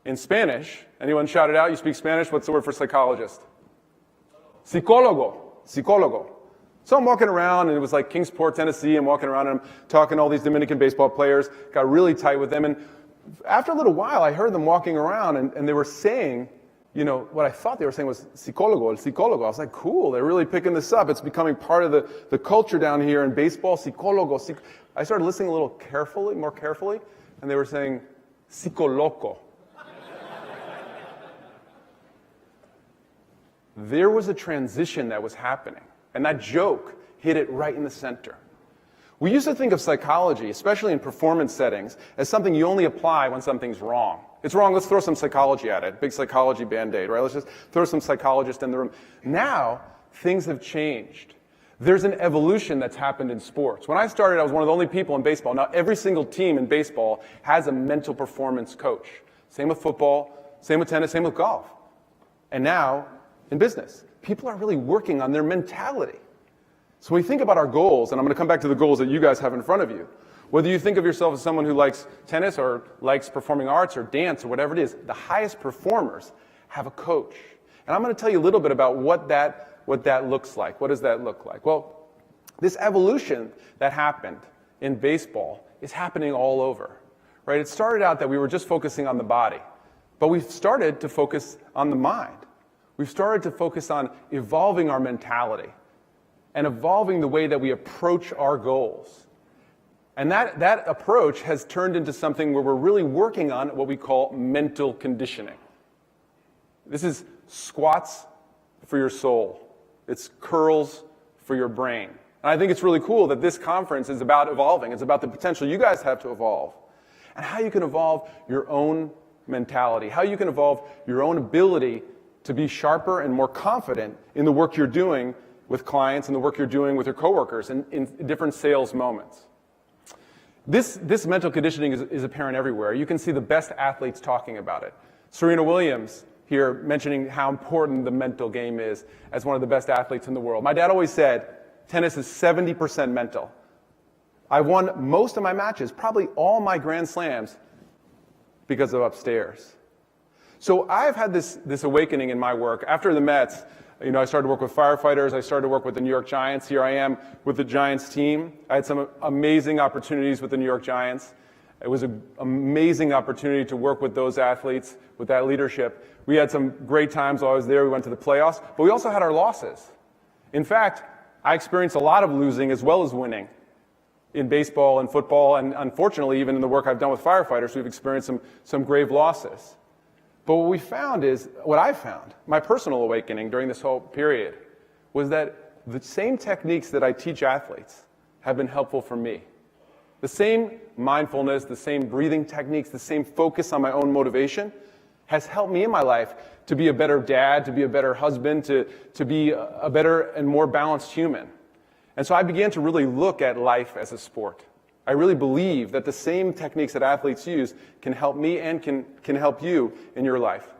In Spanish, anyone shout it out? You speak Spanish? What's the word for psychologist? Psicólogo. Psicólogo. So I'm walking around, and it was like Kingsport, Tennessee. I'm walking around, and I'm talking to all these Dominican baseball players, got really tight with them. And after a little while, I heard them walking around, and they were saying, you know, what I thought they were saying was psicólogo, el psicólogo. I was like, cool, they're really picking this up. It's becoming part of the culture down here in baseball, psicólogo. I started listening a little more carefully, and they were saying, psicoloco. There was a transition that was happening, and that joke hit it right in the center. We used to think of psychology, especially in performance settings, as something you only apply when something's wrong. It's wrong, let's throw some psychology at it. Big psychology band-aid, right? Let's just throw some psychologists in the room. Now, things have changed. There's an evolution that's happened in sports. When I started, I was one of the only people in baseball. Now, every single team in baseball has a mental performance coach. Same with football, same with tennis, same with golf. And now, in business, people are really working on their mentality. So when we think about our goals, and I'm going to come back to the goals that you guys have in front of you, whether you think of yourself as someone who likes tennis or likes performing arts or dance or whatever it is, the highest performers have a coach. And I'm going to tell you a little bit about what that looks like. What does that look like? Well, this evolution that happened in baseball is happening all over, right? It started out that we were just focusing on the body, but we've started to focus on the mind. We've started to focus on evolving our mentality and evolving the way that we approach our goals. And that approach has turned into something where we're really working on what we call mental conditioning. This is squats for your soul. It's curls for your brain. And I think it's really cool that this conference is about evolving. It's about the potential you guys have to evolve. And how you can evolve your own mentality. How you can evolve your own ability to be sharper and more confident in the work you're doing with clients and the work you're doing with your coworkers in different sales moments. This mental conditioning is apparent everywhere. You can see the best athletes talking about it. Serena Williams here mentioning how important the mental game is as one of the best athletes in the world. My dad always said, tennis is 70% mental. I've won most of my matches, probably all my Grand Slams, because of upstairs. So I've had this awakening in my work. After the Mets, you know, I started to work with firefighters. I started to work with the New York Giants. Here I am with the Giants team. I had some amazing opportunities with the New York Giants. It was an amazing opportunity to work with those athletes, with that leadership. We had some great times while I was there. We went to the playoffs, but we also had our losses. In fact, I experienced a lot of losing as well as winning in baseball and football, and unfortunately, even in the work I've done with firefighters, we've experienced some grave losses. But what I found, my personal awakening during this whole period, was that the same techniques that I teach athletes have been helpful for me. The same mindfulness, the same breathing techniques, the same focus on my own motivation has helped me in my life to be a better dad, to be a better husband, to be a better and more balanced human. And so I began to really look at life as a sport. I really believe that the same techniques that athletes use can help me and can help you in your life.